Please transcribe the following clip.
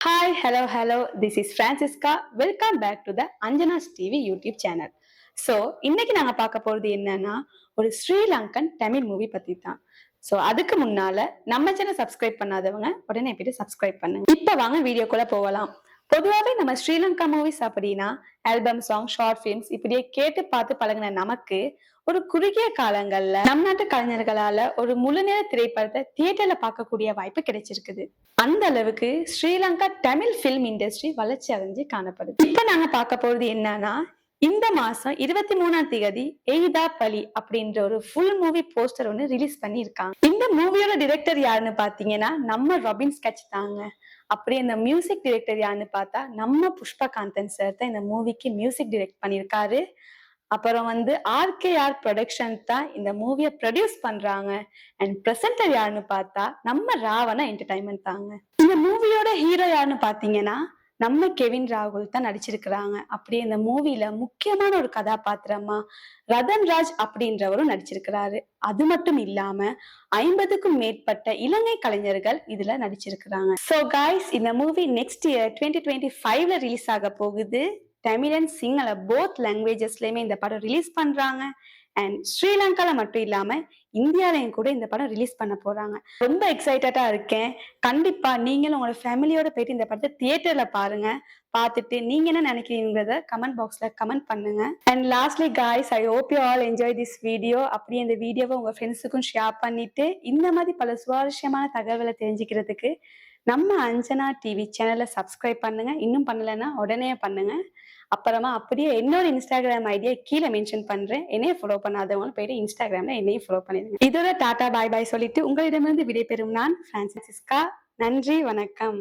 Hello. This is Francisca. Welcome back to the Anjana's TV YouTube channel. So இன்னைக்கு நாங்க பார்க்க போறது என்னன்னா ஒரு ஸ்ரீலங்கன் தமிழ் மூவி பத்தி தான். ஸோ அதுக்கு முன்னால நம்ம சேனல் சப்ஸ்கிரைப் பண்ணாதவங்க உடனே போயிட்டு சப்ஸ்கிரைப் பண்ணுங்க. இப்ப வாங்க வீடியோக்குள்ள போகலாம். பொதுவாகவே நம்ம ஸ்ரீலங்கா மூவிஸ் அப்படின்னா ஆல்பம் சாங், ஷார்ட் பிலிம்ஸ் இப்படியே கேட்டு பார்த்து பழகின நமக்கு ஒரு குறுகிய காலங்கள்ல நம் நாட்டு கலைஞர்களால ஒரு முழுநேர திரைப்படத்தை தியேட்டர்ல பார்க்கக்கூடிய வாய்ப்பு கிடைச்சிருக்குது. அந்த அளவுக்கு ஸ்ரீலங்கா தமிழ் பிலிம் இண்டஸ்ட்ரி வளர்ச்சி அடைஞ்சு காணப்படுது. இப்ப நாங்க பார்க்க போறது என்னன்னா இந்த மாசம் 23ஆம் தேதி எய்தா பலி அப்படின்ற ஒரு ஃபுல் மூவி போஸ்டர் ஒன்று ரிலீஸ் பண்ணி இருக்காங்க. இந்த மூவியோட டிரெக்டர் யாருன்னு பாத்தீங்கன்னா நம்ம ராபின் ஸ்கெட்ச் தாங்க. அப்படியே இந்த மியூசிக் டிரெக்டர் யாருன்னு பார்த்தா நம்ம புஷ்பகாந்தன் சார் தான் இந்த மூவிக்கு மியூசிக் டிரெக்ட் பண்ணியிருக்காரு. அப்புறம் ஆர்கேஆர் ப்ரொடக்ஷன் தான் இந்த மூவியை ப்ரொடியூஸ் பண்றாங்க. அண்ட் பிரசன்டர் யாருன்னு பார்த்தா நம்ம ராவணா என்டர்டைன்மெண்ட் தாங்க. இந்த மூவியோட ஹீரோ யாருன்னு பாத்தீங்கன்னா நம்ம கெவின் ராகுல் தான் நடிச்சிருக்கிறாங்க. அப்படியே இந்த மூவில முக்கியமான ஒரு கதாபாத்திரமா ரதன்ராஜ் அப்படின்றவரும் நடிச்சிருக்கிறாரு. அது மட்டும் இல்லாம 50க்கும் மேற்பட்ட இலங்கை கலைஞர்கள் இதுல நடிச்சிருக்கிறாங்க. சோ கைஸ், இந்த மூவி நெக்ஸ்ட் இயர் 2025ல ரிலீஸ் ஆக போகுது. தமிழ் அண்ட் சிங்கள போத் லாங்குவேஜஸ்லயுமே இந்த படம் ரிலீஸ் பண்றாங்க. அண்ட் ஸ்ரீலங்கால மட்டும் இல்லாம இந்தியாலையும் கூட இந்த படம் ரிலீஸ் பண்ண போறாங்க. ரொம்ப எக்ஸைட்டடா இருக்கேன். கண்டிப்பா நீங்களும் உங்களோட ஃபேமிலியோட போயிட்டு இந்த படத்தை தியேட்டர்ல பாருங்க. பார்த்துட்டு நீங்க என்ன நினைக்கிறீங்கிறத கமெண்ட் பாக்ஸ்ல கமெண்ட் பண்ணுங்க. And lastly guys, I hope you all enjoy this video. அப்படியே இந்த வீடியோவை உங்க ஃப்ரெண்ட்ஸுக்கும் ஷேர் பண்ணிட்டு இந்த மாதிரி பல சுவாரஸ்யமான தகவலை தெரிஞ்சுக்கிறதுக்கு நம்ம அஞ்சனா டிவி சேனலை சப்ஸ்கிரைப் பண்ணுங்க. இன்னும் பண்ணலைன்னா உடனே பண்ணுங்க. அப்புறமா அப்படியே என்னோட இன்ஸ்டாகிராம் ஐடியா கீழே மென்ஷன் பண்றேன். என்னைய ஃபாலோ பண்ணாதவங்க போயிட்டு இன்ஸ்டாகிராம்ல என்னையும் ஃபாலோ பண்ணிடுங்க. இதோட டாடா பாய் பாய் சொல்லிட்டு உங்களிடமிருந்து விடைபெறும் நான் பிரான்சிஸ்கா. நன்றி, வணக்கம்.